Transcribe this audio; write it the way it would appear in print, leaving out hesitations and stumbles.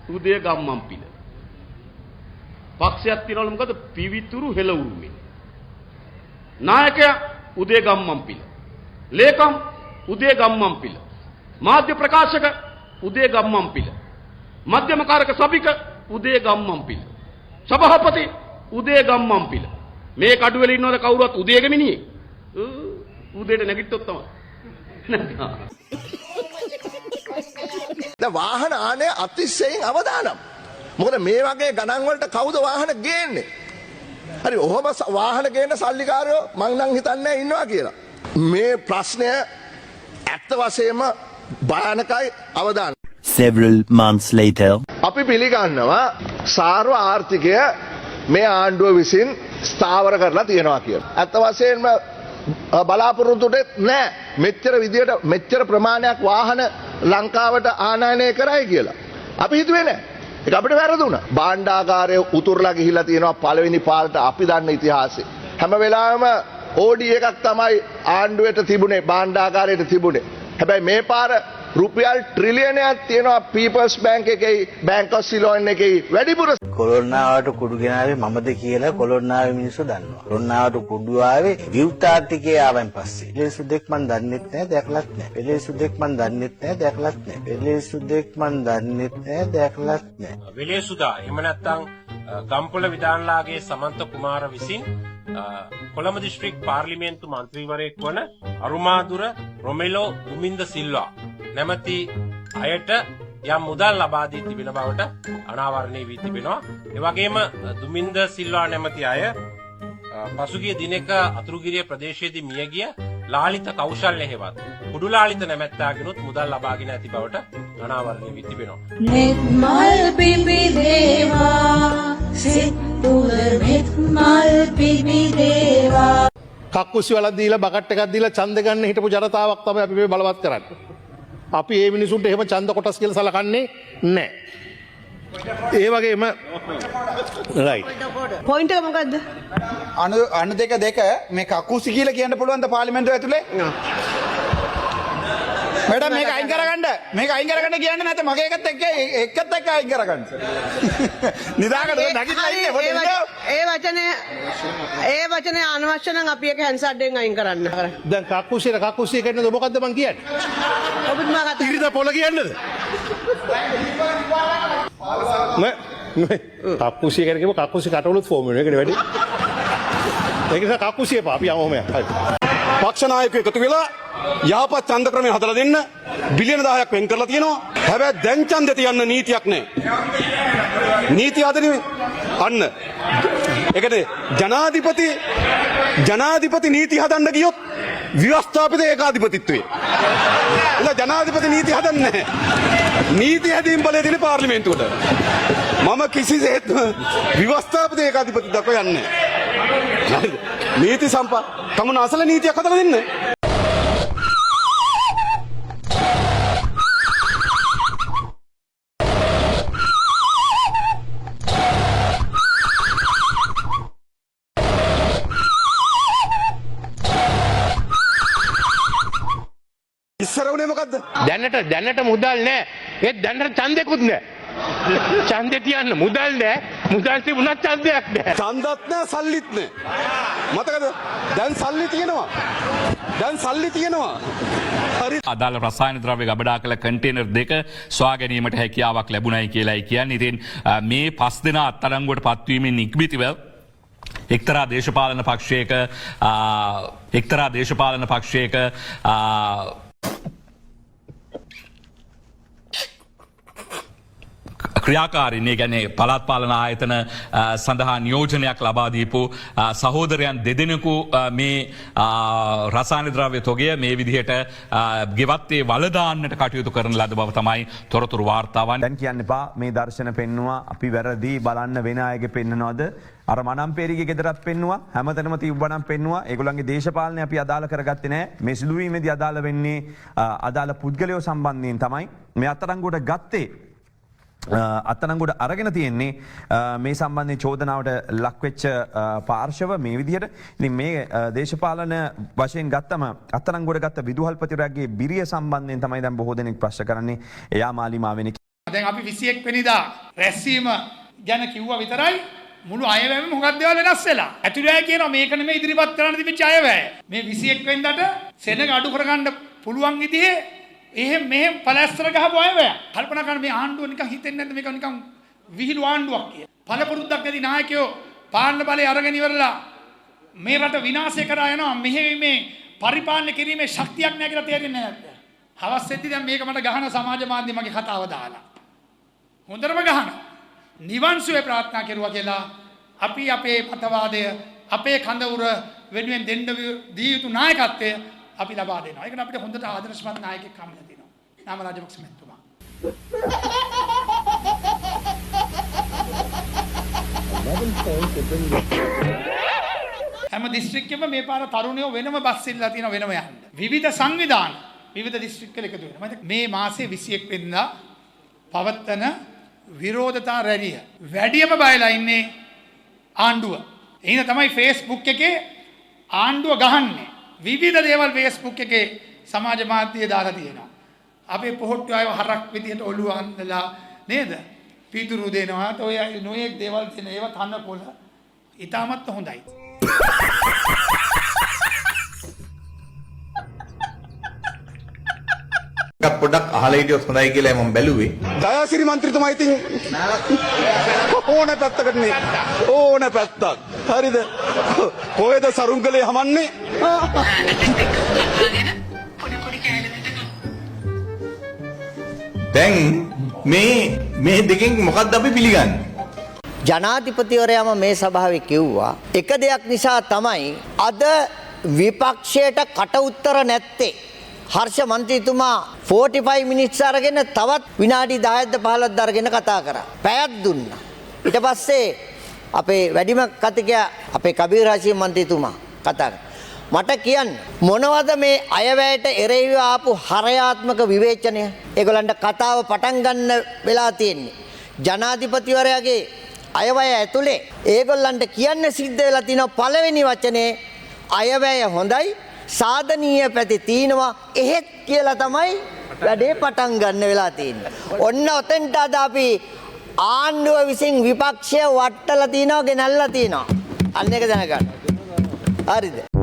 උදේ ගම්මන්පිල. පක්ෂයක් තියනවලු මොකද පිවිතුරු හෙළවුරුමේ. නායකයා උදේ ගම්මන්පිල. ලේකම් උදේ ගම්මන්පිල. මාධ්‍ය ප්‍රකාශක උදේ ගම්මන්පිල. මධ්‍යම කාරක සභික උදේ ගම්මන්පිල. සභාපති උදේ ගම්මන්පිල. මේ කඩුවෙල ඉන්නවද කවුරුත් උදේගේ මිනිහෙක්? උදේට නැගිට්ටොත් තමයි. දැන් වාහන ආනේ අතිශයින් අවදානම්. මොකද මේ වගේ ගණන් වලට කවුද වාහන ගේන්නේ? හරි ඔහොම වාහන ගේන සල්ලිකාරයෝ මං නම් හිතන්නේ ඉන්නවා කියලා. මේ ප්‍රශ්නය ඇත්ත වශයෙන්ම භයානකයි අවදානම්. Several months later. අපි පිළිගන්නවා සාර්ව ආර්ථිකය මේ ආණ්ඩුව විසින් ස්ථාවර කරලා තියෙනවා කියලා. ඇත්ත වශයෙන්ම බලාපොරොත්තුට නෑ මෙච්චර විදියට මෙච්චර ප්‍රමාණයක් වාහන ලංකාවට ආනයනය කරයි කියලා. අපි හිතුවේ නෑ. ඒක අපිට වැරදුණා. භාණ්ඩාගාරය උතුරලා ගිහිලා තියෙනවා පළවෙනි පාරට අපි දන්න ඉතිහාසෙ. හැම වෙලාවෙම ඕඩි එකක් තමයි ආණ්ඩුවට තිබුණේ භාණ්ඩාගාරයට තිබුණේ. හැබැයි මේ පාර රුපියල් ට්‍රිලියනයක් තියෙනවා පීපල්ස් බැංක් එකේ බැංක් ඔෆ් සිලෝන් එකේ වැඩිපුර කොළොන්නාවට කුඩු ගෙනාවේ මමද කියලා කොළොන්නාවේ මිනිස්සු දන්නවා. කොළොන්නාවට කුඩු ආවේ විවුර්තාර්ථිකයේ ආවෙන් පස්සේ. පෙළේසු දෙක් මන් දන්නෙත් නැහැ දැකලත් නැහැ. පෙළේසු දෙක් මන් දන්නෙත් නැහැ දැකලත් නැහැ. පෙළේසු දෙක් මන් දන්නෙත් නැහැ දැකලත් නැහැ. වෙලේසුදා එහෙම නැත්නම් ගම්පොළ විධානලාගේ සමන්ත කුමාර විසින් කොළඹ දිස්ත්‍රික් පාර්ලිමේන්තු මන්ත්‍රීවරයෙක් වන අරුමාදුර රොමෙලෝ දුමින්ද සිල්වා නැමැති අයට යම් මුදල් ලබා දී තිබෙන බවට අනාවරණය වී තිබෙනවා. ඒ වගේම දුමින්ද සිල්වා නැමැති අය පසුගිය දිනක අතුරුගිරිය ප්‍රදේශයේදී මියගිය ලාලිත කෞශල්‍ය හේවත් කුඩු ලාලිත නැමැත්තාගෙනුත් මුදල් ලබාගෙන ඇති බවට අනාවරණය වී තිබෙනවා. මෙත් මල් පිපිදේවා සිත් තුල මෙත් මල් පිපිදේවා. කක්කුස්සි වලක් දීලා බකට් එකක් දීලා ඡන්ද ගන්න හිටපු ජනතාවක් තමයි අපි මේ බලවත් කරන්නේ. අපි ඒ මිනිසුන්ට එහෙම ඡන්ද කොටස් කියලා සලකන්නේ නැහැ. ඒ වගේම රයිට්. පොයින්ට් එක මොකද්ද? අනු දෙක මේ කකුසි කියලා කියන්න පුළුවන් ද පාර්ලිමේන්තුව ඇතුලේ? මැඩම් මේක අයින් කරගන්න. මේක අයින් කරගන්න කියන්නේ නැත්නම් මගේ එකත් එක්ක අයින් කරගන්න. නිදාගන්න නැගිටලා ඉන්නේ. ඒ වචනේ අනවශ්‍ය නම් අපි එක හැන්සඩ්ඩෙන් අයින් කරන්න. දැන් කක්කුසිය කියන්නේ මොකද්ද මං කියන්නේ? ඔබතුමා කතා ඉරිදා පොළ කියන්නද? කක්කුසිය කියන්නේ කිව්ව කක්කුසි කටවලුත් ෆෝම් වෙන එකනේ වැඩි. ඒක නිසා කක්කුසිය පා අපි යමු මෙයා. හරි. පක්ෂ නායකයෝ එකතු වෙලා යහපත් ඡන්ද ක්‍රමය හදලා දෙන්න බිලියන 10ක් වෙන් කරලා තියෙනවා. හැබැයි දැන් ඡන්දෙ තියන්න නීතියක් නැහැ. නීතිය හදන්නේ අන්න. ඒකද ජනාධිපති නීති හදන්න ගියොත් ව්‍යවස්ථාපිත ඒකාධිපතිත්වයේ. එලා ජනාධිපති නීති හදන්නේ නැහැ. නීති හැදීම් බලය දෙන පාර්ලිමේන්තුවට. මම කිසිසේත්ම ව්‍යවස්ථාපිත ඒකාධිපති දක්වා යන්නේ නැහැ. නීති සම්පා තමන අසල නීතියක් හදලා දෙන්න. ඉස්සරවනේ මොකද්ද? දැනට මුදල් නැහැ. ඒත් දැනට ඡන්දෙකුත් නැහැ. ඡන්දේ තියන්න මුදල් නැහැ. මුදල් තිබුණත් ඡන්දයක් නැහැ. ඡන්දත් නැහැ සල්ලිත් නැහැ. මතකද? දැන් සල්ලි තියෙනවා. හරි. අදාළ රසායන ද්‍රව්‍ය ගබඩා කළ කන්ටේනර් දෙක සොයා ගැනීමට හැකියාවක් ලැබුණයි කියලායි කියන්නේ. ඉතින් මේ 5 දෙනා අත්අඩංගුවට පත්වීමෙන් ඉක්බිතිව එක්තරා දේශපාලන පක්ෂයක ක්‍රියාකාරීන් ඒ කියන්නේ පළාත් පාලන ආයතන සඳහා නියෝජනයක් ලබා දීපු සහෝදරයන් දෙදෙනෙකු මේ රසායන ද්‍රව්‍ය තොගය මේ විදිහට ගෙවත්තේ වළදාන්නට කටයුතු කරන ලද බව තමයි තොරතුරු වාර්තාවන්. දැන් කියන්න එපා මේ දර්ශන පෙන්නවා අපි වැරදි බලන්න වෙන අයගේ පෙන්නනවද? අර මනම්පේරිගේ ගෙදරත් පෙන්නවා හැමතැනම තිබ්බනම් පෙන්නවා. ඒගොල්ලන්ගේ දේශපාලනය අපි අදාළ කරගත්තේ නැහැ. මේ සිදුවීමේදී අදාළ වෙන්නේ අදාළ පුද්ගලයෝ සම්බන්ධයෙන් තමයි මේ අත්අඩංගුවට ගත්තේ. අත්අඩංගුවට අරගෙන තියෙන්නේ මේ සම්බන්ධයෙන් චෝදනාවට ලක්වෙච්ච පාර්ශව මේ විදිහට. ඉතින් මේ දේශපාලන වශයෙන් ගත්තම අත්අඩංගුවට ගත්ත විදුහල්පතිවරයාගේ බිරිය සම්බන්ධයෙන් තමයි දැන් බොහෝ දෙනෙක් ප්‍රශ්න කරන්නේ. එයා මාලිමාවෙන දැන් අපි 21 වෙනිදා රැස්වීම ගැන කිව්වා විතරයි මුළු අයවැයම මොකක්ද දේවල් වෙනස් වෙලා. ඇතුළේ කියනවා මේක නෙමෙයි ඉදිරිපත් කරන්න තිබිච්ච අයවැය. මේ 21 වෙනිදාට සෙනඟ අඩු කරගන්න පුළුවන් විදිහේ මෙහෙම පළස්තර ගහපු අයවැය. කල්පනා කරන්න මේ ආණ්ඩුව නිකන් හිතෙන්නේ නැද්ද මේක නිකන් විහිළු ආණ්ඩුවක් කියලා. පළපුරුද්දක් නැති නායකයෝ පාලන බලය අරගෙන ඉවරලා මේ රට විනාශය කරා යනවා. මෙහෙ මේ පරිපාලනය කිරීමේ ශක්තියක් නැහැ කියලා තේරෙන්නේ නැද්ද? හවස් වෙද්දි දැන් මේක මට ගහන සමාජ මාධ්‍ය මගේ කතාව දාලා. හොඳටම ගහන. නිවන් සුවේ ප්‍රාර්ථනා කෙරුවා කියලා අපි අපේ මතවාදය අපේ කඳවුර වෙනුවෙන් දෙන්න දී යුතු නායකත්වය අපි ලබා දෙනවා. ඒකට අපිට හොඳට ආදර්ශමත් නායකයෙක් හම්බෙලා තියෙනවා. නාම රාජපක්ෂ මහත්මයා. හැම දිස්ත්‍රික්කෙම මේ පාර තරුණයෝ වෙනම බස් ඉල්ලලා තියෙනවා වෙනම යන්න. විවිධ සංවිධාන විවිධ දිස්ත්‍රික්කවල එකතු වෙනවා. මේ මාසේ 21 වෙනිදා පවත්වන විරෝධතා රැළිය වැඩියම බයලා ඉන්නේ ආණ්ඩුව. එහෙනම් තමයි Facebook එකේ ආණ්ඩුව ගහන්නේ. විවිධ දේවල් Facebook එකේ සමාජ මාධ්‍යයේ දාලා තියෙනවා. අපේ පොහොට්ටු අය හරක් විදිහට ඔළුව අන්දලා නේද? පිටුරු දෙනවා. ඔය නොයෙක් දේවල් දෙන ඒවා තනකොළ. ඊටමත් හොඳයි. පොඩක් අහලා හිටියොත් හොඳයි කියලා මම බැලුවේ. දයාසිරි මන්ත්‍රීතුමා ඉතින් ඕන පැත්තකට නේ. ඕන පැත්තක්. හරිද? කොහෙද සරුංගලේ හමන්නේ? දැන් මේ දෙකෙන් මොකක්ද අපි පිළිගන්නේ? ජනාධිපතිවරයාම මේ සභාවේ කිව්වා එක දෙයක් නිසා තමයි අද විපක්ෂයට කට උත්තර නැත්තේ. හර්ෂ මන්ත්‍රීතුමා 45 මිනිත්ස් අරගෙන තවත් විනාඩි 10ක්ද 15ක්ද අරගෙන කතා කරා. පැයක් දුන්නා. ඊට පස්සේ අපේ වැඩිම කතිකයා අපේ කබීර් හෂීම් මන්ත්‍රීතුමා කතා කරා. මට කියන්න මොනවද මේ අයවැයට එරෙහිව ආපු හරයාත්මක විවේචනය? ඒගොල්ලන්ට කතාව පටන් ගන්න වෙලා තියෙන්නේ. ජනාධිපතිවරයාගේ අයවැය ඇතුලේ ඒගොල්ලන්ට කියන්න සිද්ධ වෙලා තියෙන පළවෙනි වචනේ අයවැය හොඳයි සාධනීය පැති තියෙනවා එහෙත් කියලා තමයි වැඩේ පටන් ගන්න වෙලා තියෙන්නේ. ඔන්න ඔතෙන්ට අද අපි ආණ්ඩුව විසින් විපක්ෂය වට්ටලා තියනවා ගෙනල්ලා තියනවා. අන්න එක දැනගන්න. හරිද?